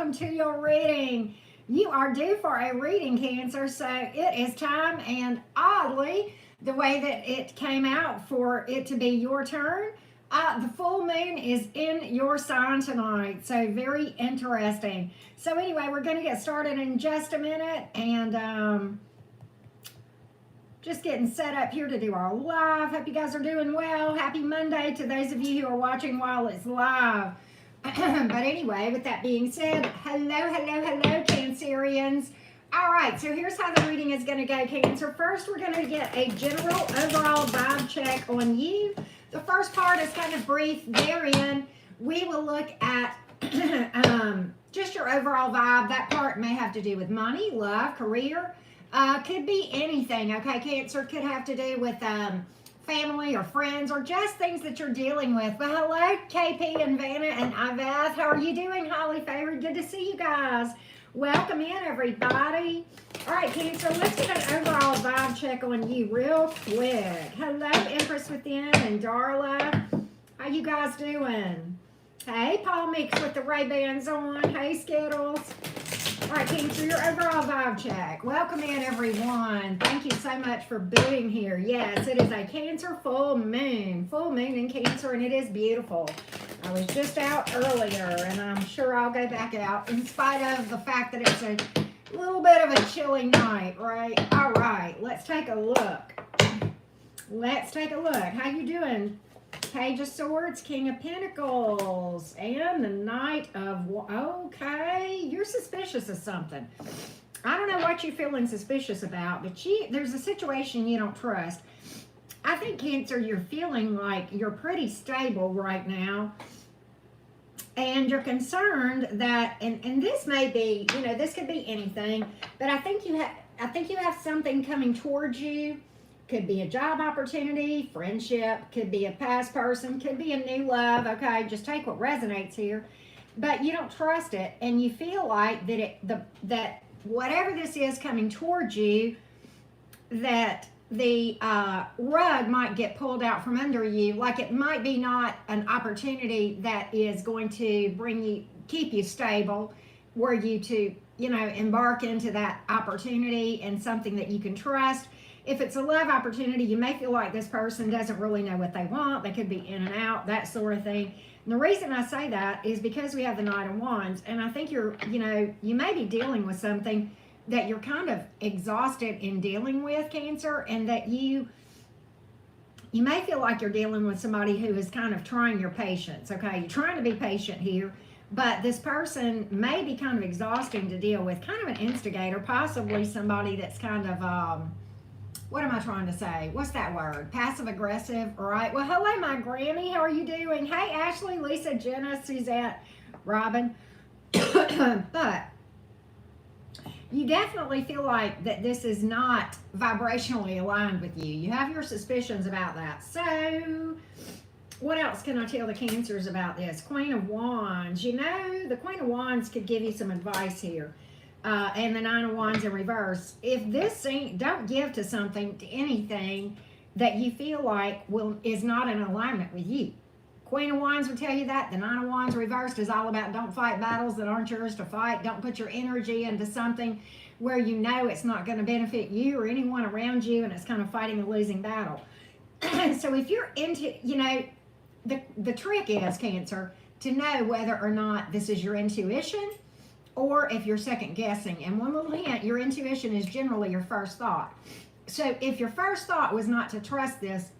welcome to your reading. You are due for a reading, Cancer, so it is time, and oddly, the way that it came out for it to be your turn, the full moon is in your sign tonight, so very interesting. So anyway, we're going to get started in just a minute, and just getting set up here to do our live. Hope you guys are doing well. Happy Monday to those of you who are watching while it's live. But anyway, with that being said, hello, Cancerians. All right, so here's how the reading is going to go, Cancer. First, we're going to get a general overall vibe check on you. The first part is kind of brief. Therein, we will look at just your overall vibe. That part may have to do with money, love, career. Could be anything, okay? Cancer could have to do with family or friends or just things that you're dealing with. But hello, KP and Vanna and Iveth. How are you doing, Holly Favored? Good to see you guys. Welcome in, everybody. All right, Cancer, let's get an overall vibe check on you real quick. Hello, Empress Within and Darla. How you guys doing? Hey, Paul Meeks with the Ray-Bans on. Hey, Skittles. All right, Cancer, your overall vibe check. Welcome in, everyone. Thank you so much for being here. Yes, it is a Cancer full moon. Full moon in Cancer, and it is beautiful. I was just out earlier, and I'm sure I'll go back out in spite of the fact that it's a little bit of a chilly night, right? All right, let's take a look. Let's take a look. How you doing? Page of Swords, King of Pentacles, and the Knight of... Okay, you're suspicious of something. I don't know what you're feeling suspicious about, but there's a situation you don't trust. I think, Cancer, you're feeling like you're pretty stable right now, and you're concerned that, and this may be, this could be anything, but I think you have something coming towards you. Could be a job opportunity, friendship, could be a past person, could be a new love, okay? Just take what resonates here. But you don't trust it, and you feel like that whatever this is coming towards you, that the rug might get pulled out from under you, like it might be not an opportunity that is going to keep you stable, were you to, embark into that opportunity and something that you can trust. If it's a love opportunity, you may feel like this person doesn't really know what they want. They could be in and out, that sort of thing. And the reason I say that is because we have the Knight of Wands, and I think you may be dealing with something that you're kind of exhausted in dealing with, Cancer, and that you may feel like you're dealing with somebody who is kind of trying your patience, okay? You're trying to be patient here, but this person may be kind of exhausting to deal with, kind of an instigator, possibly somebody that's kind of... what am I trying to say? What's that word? Passive aggressive, all right? Well, hello, my Granny. How are you doing? Hey, Ashley, Lisa, Jenna, Suzette, Robin. But you definitely feel like that this is not vibrationally aligned with you. You have your suspicions about that. So what else can I tell the Cancers about this? Queen of Wands. The Queen of Wands could give you some advice here. And the Nine of Wands in reverse. If this don't give to something, to anything that you feel like is not in alignment with you. Queen of Wands would tell you that. The Nine of Wands reversed is all about don't fight battles that aren't yours to fight. Don't put your energy into something where you know it's not going to benefit you or anyone around you, and it's kind of fighting a losing battle. So if you're into, the trick is, Cancer, to know whether or not this is your intuition, or if you're second guessing. And one little hint, your intuition is generally your first thought. So if your first thought was not to trust this,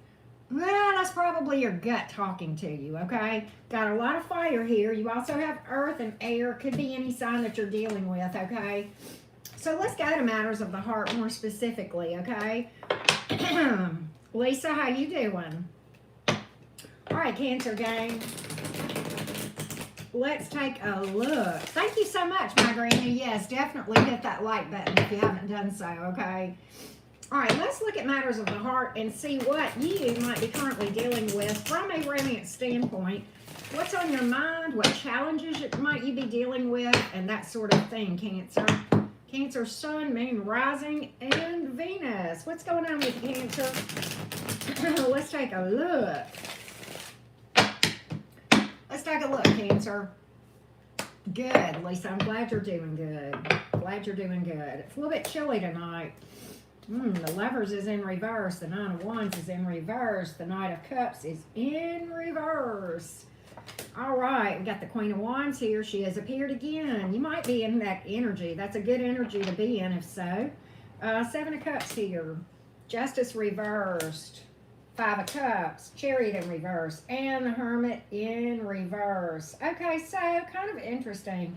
well, that's probably your gut talking to you, okay? Got a lot of fire here. You also have earth and air. Could be any sign that you're dealing with, okay? So let's go to matters of the heart more specifically, okay? Lisa, how you doing? All right, Cancer gang. Let's take a look. Thank you so much, my Granny. Yes, definitely hit that like button if you haven't done so, okay? All right, let's look at matters of the heart and see what you might be currently dealing with from a romance standpoint. What's on your mind? What challenges might you be dealing with? And that sort of thing, Cancer. Cancer, Sun, Moon, Rising, and Venus. What's going on with Cancer? Let's take a look. Let's take a look, Cancer. Good, Lisa. I'm glad you're doing good. Glad you're doing good. It's a little bit chilly tonight. The Lovers is in reverse. The Nine of Wands is in reverse. The Knight of Cups is in reverse. All right, we got the Queen of Wands here. She has appeared again. You might be in that energy. That's a good energy to be in, if so. Seven of Cups here. Justice reversed. Five of Cups. Chariot in reverse. And the Hermit in reverse. Okay, so kind of interesting.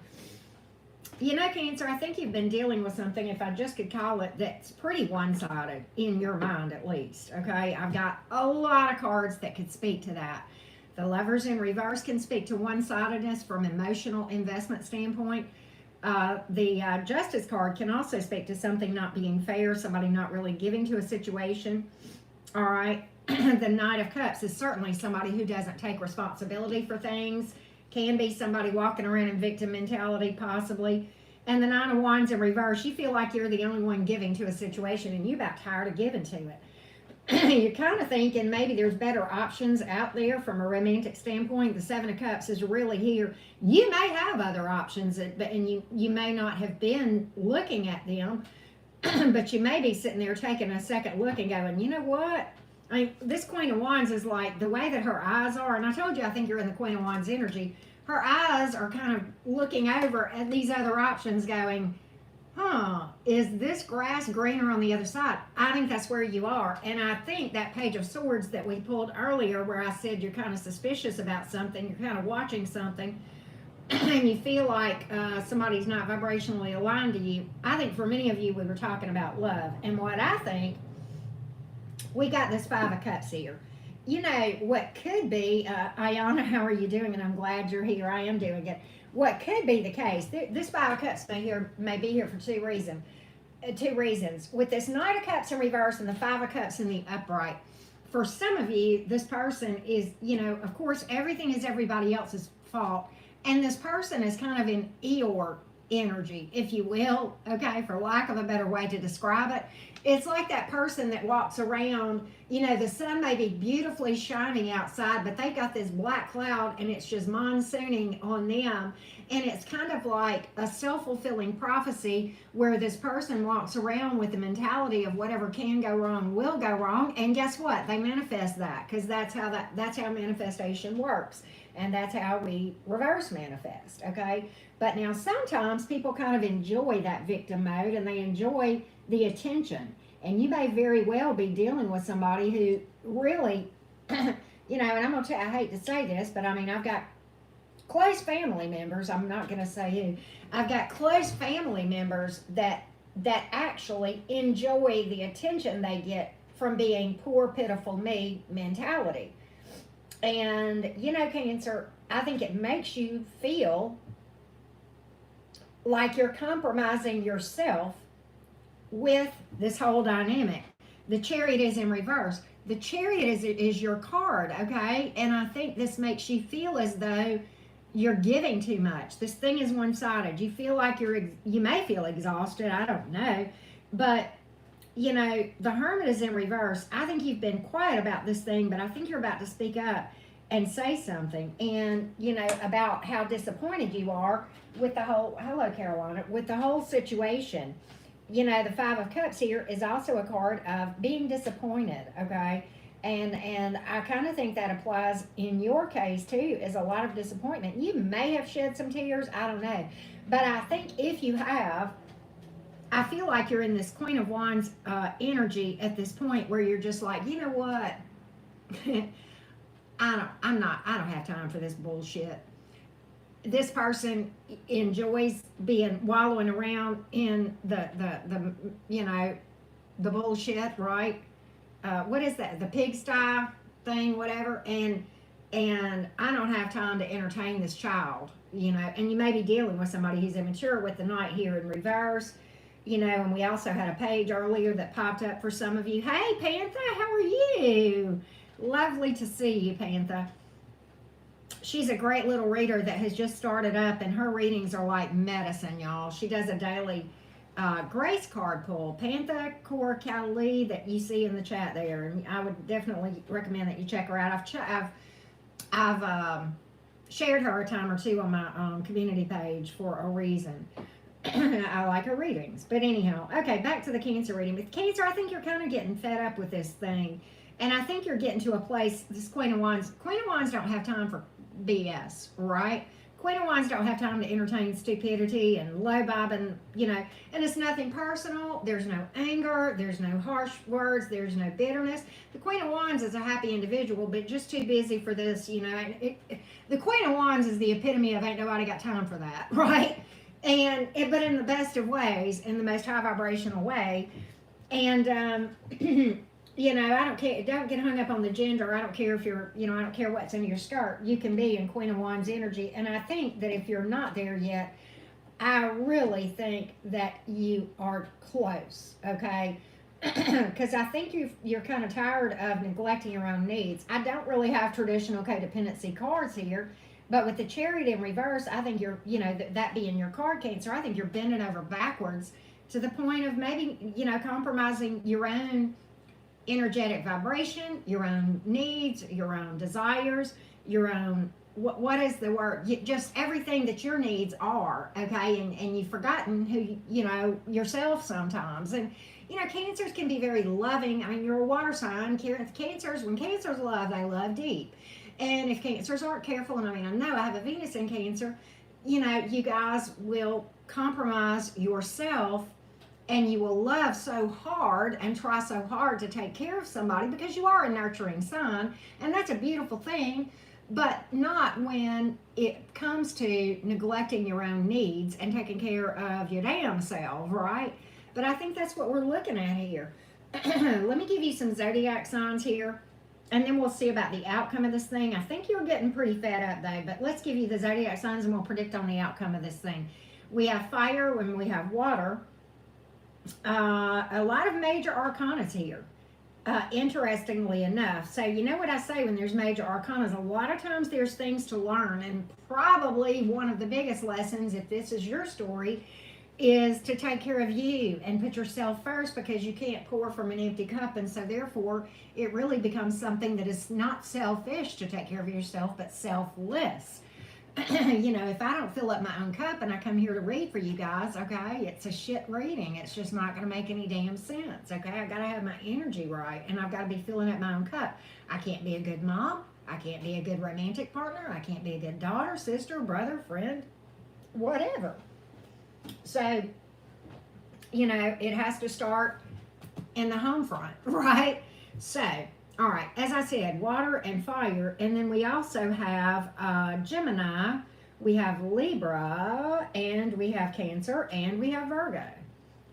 You know, Cancer, I think you've been dealing with something, if I just could call it, that's pretty one-sided in your mind at least, okay? I've got a lot of cards that could speak to that. The Lovers in reverse can speak to one-sidedness from emotional investment standpoint. The Justice card can also speak to something not being fair, somebody not really giving to a situation, all right? The Knight of Cups is certainly somebody who doesn't take responsibility for things. Can be somebody walking around in victim mentality, possibly. And the Nine of Wands in reverse, you feel like you're the only one giving to a situation and you're about tired of giving to it. You're kind of thinking maybe there's better options out there from a romantic standpoint. The Seven of Cups is really here. You may have other options, and you may not have been looking at them, but you may be sitting there taking a second look and going, you know what? I mean, this Queen of Wands is like the way that her eyes are, and I told you I think you're in the Queen of Wands energy. Her eyes are kind of looking over at these other options going, is this grass greener on the other side? I think that's where you are. And I think that Page of Swords that we pulled earlier where I said you're kind of suspicious about something, you're kind of watching something, and you feel like somebody's not vibrationally aligned to you. I think for many of you, we were talking about love. And what I think, we got this Five of Cups here. You know, what could be, Ayana, how are you doing? And I'm glad you're here. I am doing it. What could be the case, this Five of Cups may be here for two reasons. With this Knight of Cups in reverse and the Five of Cups in the upright, for some of you, this person is, you know, of course, everything is everybody else's fault. And this person is kind of in Eeyore energy, if you will, okay, for lack of a better way to describe it. It's like that person that walks around, you know, the sun may be beautifully shining outside, but they've got this black cloud and it's just monsooning on them. And it's kind of like a self-fulfilling prophecy where this person walks around with the mentality of whatever can go wrong will go wrong. And guess what? They manifest that, because that's how manifestation works. And that's how we reverse manifest, okay? But now sometimes people kind of enjoy that victim mode and they enjoy the attention. And you may very well be dealing with somebody who really, you know, and I'm going to tell you, I hate to say this, but I mean, I've got close family members, I'm not going to say who, I've got close family members that actually enjoy the attention they get from being poor, pitiful me mentality. And, you know, Cancer, I think it makes you feel like you're compromising yourself with this whole dynamic. The Chariot is in reverse. The Chariot is your card, okay? And I think this makes you feel as though you're giving too much. This thing is one-sided. You feel like you may feel exhausted, I don't know. But, you know, the Hermit is in reverse. I think you've been quiet about this thing, but I think you're about to speak up and say something. And, you know, about how disappointed you are with the whole, hello Carolina, with the whole situation. You know, the Five of Cups here is also a card of being disappointed, okay? And I kind of think that applies in your case too, is a lot of disappointment. You may have shed some tears, I don't know. But I think if you have, I feel like you're in this Queen of Wands energy at this point where you're just like, you know what? I don't have time for this bullshit. This person enjoys wallowing around in the you know, the bullshit, right? What is that? The pigsty thing, whatever. And I don't have time to entertain this child, you know. And you may be dealing with somebody who's immature with the Knight here in reverse, you know. And we also had a page earlier that popped up for some of you. Hey, Panther, how are you? Lovely to see you, Panther. She's a great little reader that has just started up, and her readings are like medicine, y'all. She does a daily grace card pull. Panther Core Cali that you see in the chat there, and I would definitely recommend that you check her out. shared her a time or two on my community page for a reason. I like her readings. But anyhow, okay, back to the Cancer reading. With Cancer, I think you're kind of getting fed up with this thing. And I think you're getting to a place, this Queen of Wands don't have time for BS, right? Queen of Wands don't have time to entertain stupidity and low bobbing, and it's nothing personal. There's no anger. There's no harsh words. There's no bitterness. The Queen of Wands is a happy individual, but just too busy for this, the Queen of Wands is the epitome of ain't nobody got time for that, right? But in the best of ways, in the most high vibrational way. And, I don't care. Don't get hung up on the gender. I don't care if you're, I don't care what's in your skirt. You can be in Queen of Wands energy. And I think that if you're not there yet, I really think that you are close, okay? Because I think you're kind of tired of neglecting your own needs. I don't really have traditional codependency cards here. But with the Chariot in reverse, I think you're, that being your card, Cancer, I think you're bending over backwards to the point of maybe, compromising your own energetic vibration, your own needs, your own desires, your own, what is the word? Just everything that your needs are, okay? And you've forgotten who, yourself sometimes. And, Cancers can be very loving. I mean, you're a water sign. When Cancers love, they love deep. And if Cancers aren't careful, and I know I have a Venus in Cancer, you guys will compromise yourself and you will love so hard and try so hard to take care of somebody because you are a nurturing sign, and that's a beautiful thing, but not when it comes to neglecting your own needs and taking care of your damn self, right? But I think that's what we're looking at here. Let me give you some zodiac signs here. And then we'll see about the outcome of this thing. I think you're getting pretty fed up, though. But let's give you the zodiac signs and we'll predict on the outcome of this thing. We have fire and we have water. A lot of major arcanas here, interestingly enough. So you know what I say when there's major arcanas? A lot of times there's things to learn. And probably one of the biggest lessons, if this is your story, is to take care of you and put yourself first, because you can't pour from an empty cup. And so therefore it really becomes something that is not selfish to take care of yourself, but selfless. If I don't fill up my own cup and I come here to read for you guys, okay, it's a shit reading. It's just not going to make any damn sense, okay? I got to have my energy right, and I've got to be filling up my own cup. I can't be a good mom. I can't be a good romantic partner. I can't be a good daughter, sister, brother, friend, whatever. So, it has to start in the home front, right? So, all right, as I said, water and fire, and then we also have Gemini, we have Libra, and we have Cancer, and we have Virgo.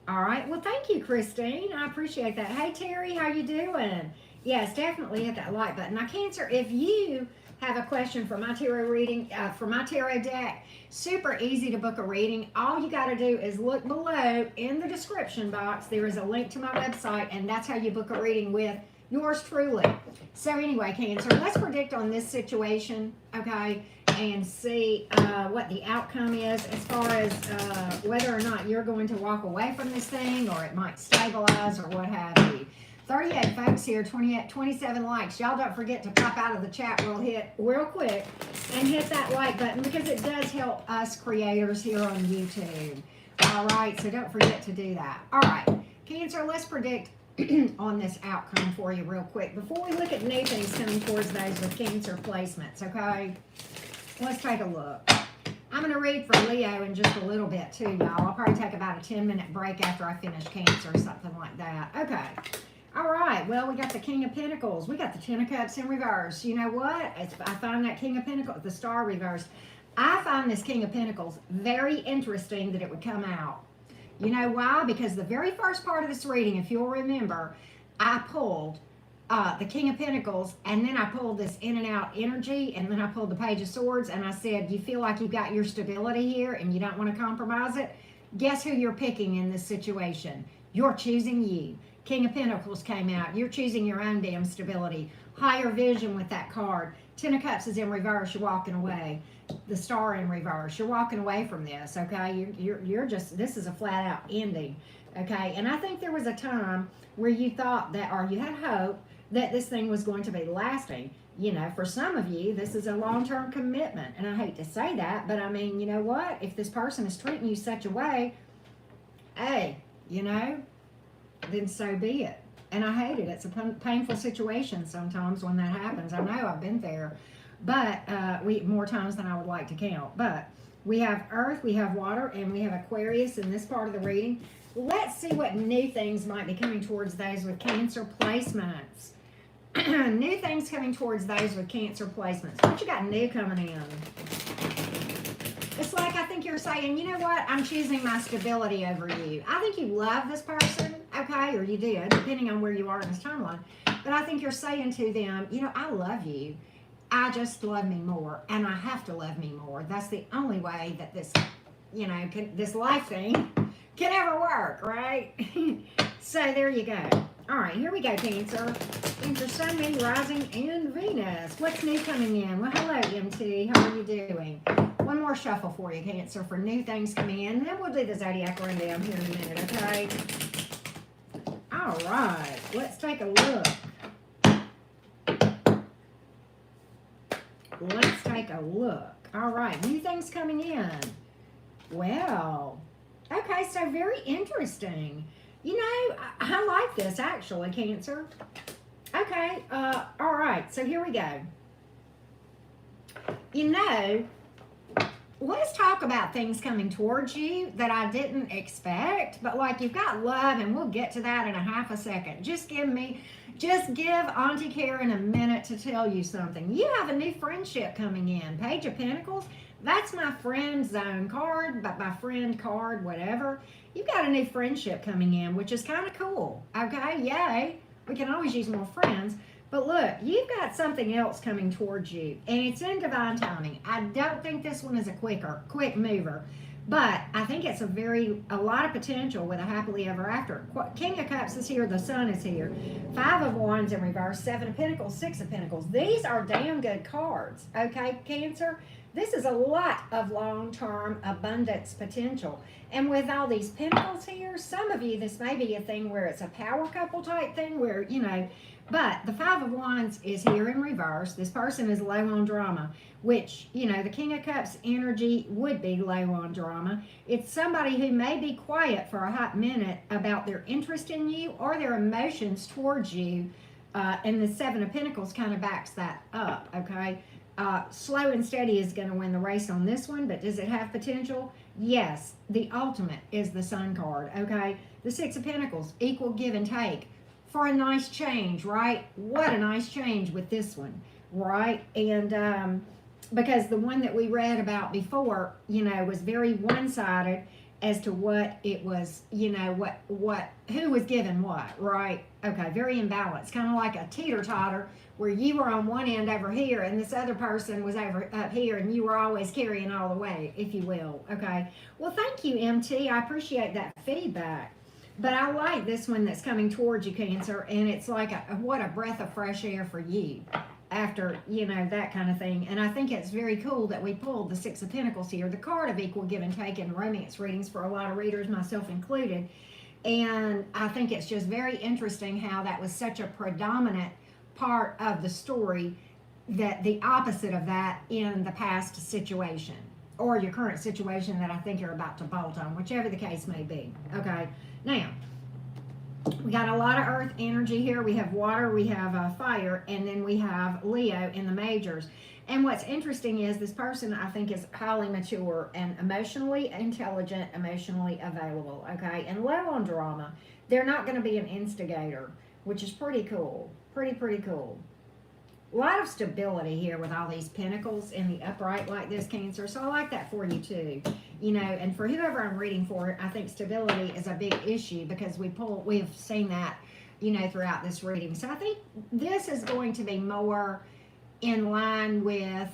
All right, well, thank you, Christine. I appreciate that. Hey, Terry, how you doing? Yes, definitely hit that like button. Now, Cancer, if you have a question for my tarot reading, for my tarot deck, super easy to book a reading. All you got to do is look below in the description box. There is a link to my website, and that's how you book a reading with yours truly. So anyway, Cancer, let's predict on this situation, okay, and see what the outcome is as far as whether or not you're going to walk away from this thing, or it might stabilize, or what have you. 38 folks here, 27 likes. Y'all don't forget to pop out of the chat real quick and hit that like button, because it does help us creators here on YouTube. All right, so don't forget to do that. All right, Cancer, let's predict on this outcome for you real quick before we look at new things coming towards those with Cancer placements, okay? Let's take a look. I'm going to read for Leo in just a little bit too, y'all. I'll probably take about a 10-minute break after I finish Cancer or something like that. Okay. All right, well, we got the King of Pentacles. We got the Ten of Cups in reverse. You know what? I find that King of Pentacles, the Star reversed. I find this King of Pentacles very interesting that it would come out. You know why? Because the very first part of this reading, if you'll remember, I pulled the King of Pentacles, and then I pulled this in and out energy, and then I pulled the Page of Swords, and I said, you feel like you got your stability here and you don't want to compromise it? Guess who you're picking in this situation? You're choosing you. King of Pentacles came out. You're choosing your own damn stability. Higher vision with that card. Ten of Cups is in reverse. You're walking away. The Star in reverse. You're walking away from this, okay? You're just, this is a flat out ending, okay? And I think there was a time where you thought that, or you had hope that this thing was going to be lasting. You know, for some of you, this is a long-term commitment. And I hate to say that, but I mean, you know what? If this person is treating you such a way, hey, you know, then so be it. And I hate it. It's a painful situation sometimes when that happens. I know I've been there, but we more times than I would like to count. But we have Earth, we have water, and we have Aquarius in this part of the reading. Let's see what new things might be coming towards those with Cancer placements. New things coming towards those with Cancer placements. What you got new coming in? It's like I think you're saying, you know what? I'm choosing my stability over you. I think you love this person, okay, or you did, depending on where you are in this timeline. But I think you're saying to them, you know, I love you. I just love me more, and I have to love me more. That's the only way that this, you know, this life thing can ever work, right? So there you go. All right, here we go, Cancer. Cancer, Sun, Moon, Rising, and Venus. What's new coming in? Well, hello, MT. How are you doing? One more shuffle for you, Cancer, for new things coming in. And then we'll do the Zodiac rundown here in a minute, okay? All right, let's take a look. Let's take a look. All right, new things coming in. Well, okay, so very interesting. You know, I like this, actually, Cancer. Okay, all right, so here we go. You know, let's talk about things coming towards you that I didn't expect, but like you've got love, and we'll get to that in a half a second. Just give Auntie Karen a minute to tell you something. You have a new friendship coming in. Page of Pentacles, that's my friend zone card, but my friend card, whatever. You've got a new friendship coming in, which is kind of cool. Okay, yay. We can always use more friends. But look, you've got something else coming towards you, and it's in divine timing. I don't think this one is a quick mover, but I think it's a lot of potential with a happily ever after. King of Cups is here, the Sun is here. 5 of Wands in reverse, 7 of Pentacles, 6 of Pentacles. These are damn good cards, okay, Cancer? This is a lot of long-term abundance potential. And with all these pentacles here, some of you, this may be a thing where it's a power couple type thing where, you know, but the 5 of Wands is here in reverse. This person is low on drama, which, you know, the King of Cups energy would be low on drama. It's somebody who may be quiet for a hot minute about their interest in you or their emotions towards you. And the 7 of Pentacles kind of backs that up, okay? Slow and steady is going to win the race on this one, but does it have potential? Yes. The ultimate is the Sun card, okay? The 6 of Pentacles, equal give and take for a nice change, right? What a nice change with this one, right? And because the one that we read about before, you know, was very one-sided as to what it was, you know, who was given what, right? Okay, very imbalanced, kind of like a teeter-totter where you were on one end over here and this other person was over up here, and you were always carrying all the way, if you will, okay? Well, thank you, MT. I appreciate that feedback. But I like this one that's coming towards you, Cancer, and it's like what a breath of fresh air for you after, you know, that kind of thing. And I think it's very cool that we pulled the 6 of Pentacles here, the card of equal give and take in romance readings for a lot of readers, myself included. And I think it's just very interesting how that was such a predominant part of the story, that the opposite of that in the past situation or your current situation that I think you're about to bolt on, whichever the case may be. Okay, now we got a lot of earth energy here. We have water, we have fire, and then we have Leo in the majors. And what's interesting is this person, I think, is highly mature and emotionally intelligent, emotionally available, okay, and low on drama. They're not going to be an instigator, which is pretty cool. Pretty cool. A lot of stability here with all these pentacles in the upright like this, Cancer. So I like that for you too. You know, and for whoever I'm reading for, I think stability is a big issue because we've seen that, you know, throughout this reading. So I think this is going to be more in line with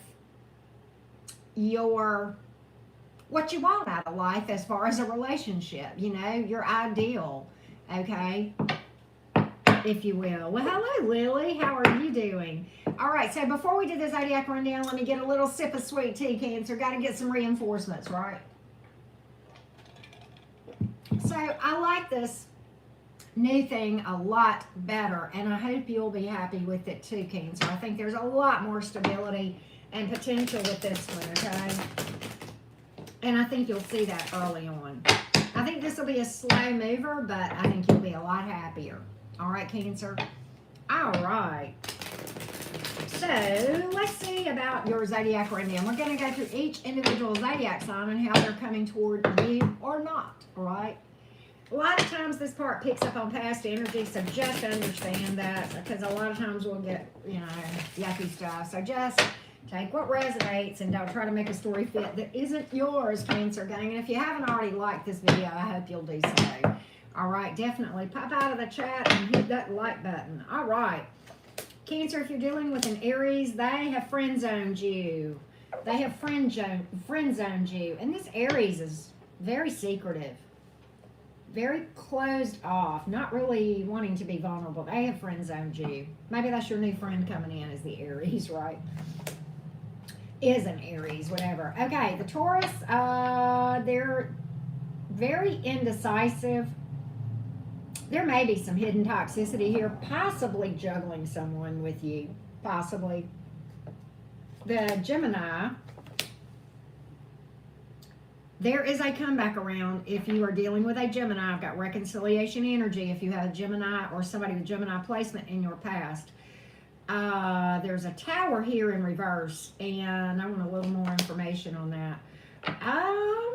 what you want out of life as far as a relationship, you know, your ideal, okay, if you will. Well, hello, Lily. How are you doing? All right, so before we do the Zodiac rundown, let me get a little sip of sweet tea, Cancer. Got to get some reinforcements, right? So I like this new thing a lot better, and I hope you'll be happy with it too, Cancer. I think there's a lot more stability and potential with this one, okay? And I think you'll see that early on. I think this will be a slow mover, but I think you'll be a lot happier. All right, Cancer? All right. So let's see about your zodiac reading. We're going to go through each individual zodiac sign and how they're coming toward you or not, all right? A lot of times this part picks up on past energy, so just understand that, because a lot of times we'll get, you know, yucky stuff. So just take what resonates and don't try to make a story fit that isn't yours, Cancer gang. And if you haven't already liked this video, I hope you'll do so. All right, definitely pop out of the chat and hit that like button. All right. Cancer, if you're dealing with an Aries, they have friend zoned you. They have friend zoned you. And this Aries is very secretive, very closed off, not really wanting to be vulnerable. They have friend zoned you. Maybe that's your new friend coming in, is the Aries, right? Is an Aries, whatever. Okay, the Taurus, they're very indecisive. There may be some hidden toxicity here, possibly juggling someone with you, possibly. The Gemini, there is a comeback around if you are dealing with a Gemini. I've got reconciliation energy if you have a Gemini or somebody with Gemini placement in your past. There's a Tower here in reverse, and I want a little more information on that.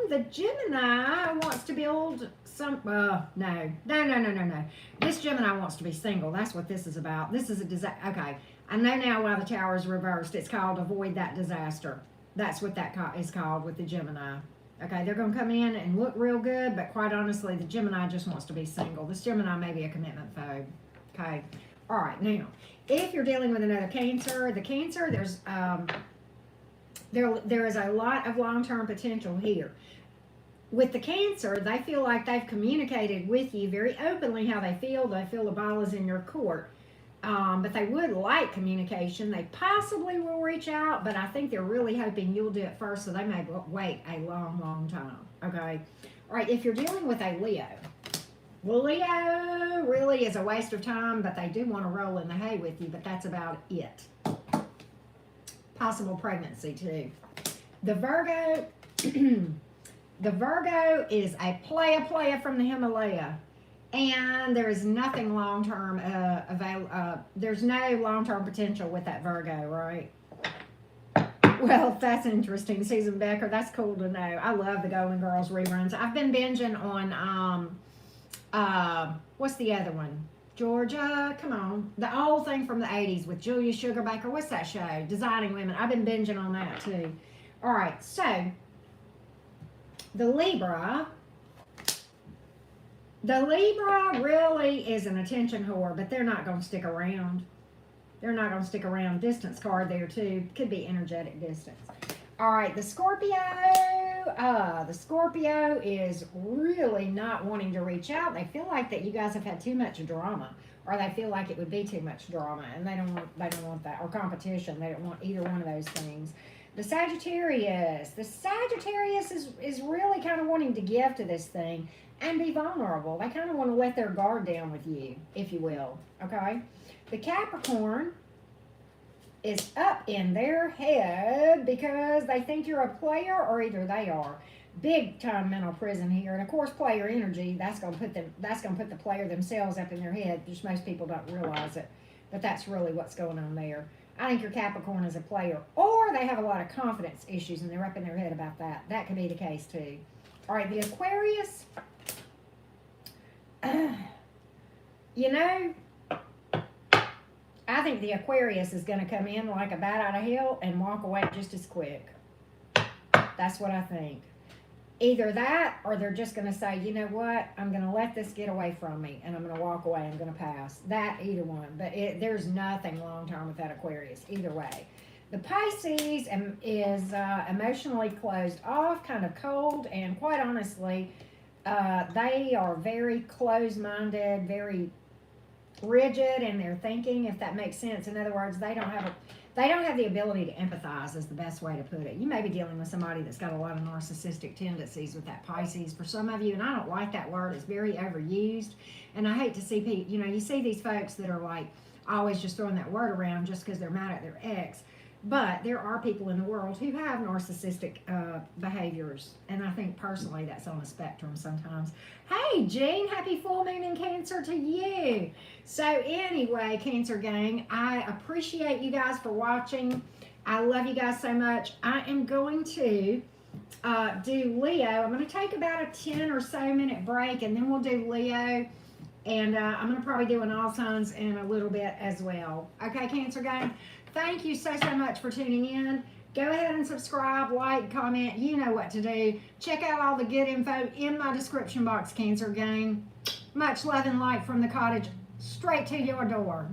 The Gemini wants to build some, no. This Gemini wants to be single. That's what this is about. This is a disaster. Okay, I know now why the Tower is reversed. It's called avoid that disaster. That's what that is called with the Gemini. Okay, they're going to come in and look real good, but quite honestly, the Gemini just wants to be single. This Gemini may be a commitment phobe. Okay, all right, now, if you're dealing with another Cancer, the Cancer, there is a lot of long-term potential here. With the Cancer, they feel like they've communicated with you very openly how they feel. They feel the ball is in your court. But they would like communication. They possibly will reach out, but I think they're really hoping you'll do it first, so they may wait a long, long time. Okay? All right, if you're dealing with a Leo, well, Leo really is a waste of time, but they do want to roll in the hay with you, but that's about it. Possible pregnancy, too. The Virgo... The Virgo is a playa from the Himalaya, and there is nothing long-term there's no long-term potential with that Virgo, right? Well, that's interesting. Susan Becker, that's cool to know. I love the Golden Girls reruns. I've been binging on, what's the other one? Georgia, come on. The old thing from the 80s with Julia Sugarbaker. What's that show? Designing Women. I've been binging on that, too. All right, so... The Libra really is an attention whore, but they're not going to stick around. They're not going to stick around. Distance card there, too. Could be energetic distance. All right, the Scorpio. The Scorpio is really not wanting to reach out. They feel like that you guys have had too much drama, or they feel like it would be too much drama, and they don't want that, or competition. They don't want either one of those things. The Sagittarius is really kind of wanting to give to this thing and be vulnerable. They kind of want to let their guard down with you, if you will, okay? The Capricorn is up in their head because they think you're a player, or either they are. Big time mental prison here, and of course, player energy. That's gonna put the player themselves up in their head. Just most people don't realize it, but that's really what's going on there. I think your Capricorn is a player, or they have a lot of confidence issues and they're up in their head about that. That could be the case too. All right, the Aquarius, you know, I think the Aquarius is going to come in like a bat out of hell and walk away just as quick. That's what I think. Either that, or they're just going to say, you know what, I'm going to let this get away from me, and I'm going to walk away, I'm going to pass. That, either one. But there's nothing long-term with that Aquarius, either way. The Pisces is emotionally closed off, kind of cold, and quite honestly, they are very closed-minded, very rigid in their thinking, if that makes sense. In other words, they don't have the ability to empathize, is the best way to put it. You may be dealing with somebody that's got a lot of narcissistic tendencies with that Pisces for some of you, and I don't like that word. It's very overused, and I hate to see people, you see these folks that are like always just throwing that word around just because they're mad at their ex. But there are people in the world who have narcissistic behaviors, and I think personally that's on a spectrum sometimes. Hey, Jean, happy full moon in Cancer to you. So anyway, Cancer gang, I appreciate you guys for watching. I love you guys so much. I am going to do Leo. I'm going to take about a 10 or so minute break, and then we'll do Leo. And I'm going to probably do an all signs in a little bit as well. Okay, Cancer gang? Thank you so much for tuning in. Go ahead and subscribe, like, comment. You know what to do. Check out all the good info in my description box, Cancer gang. Much love and light from the cottage straight to your door.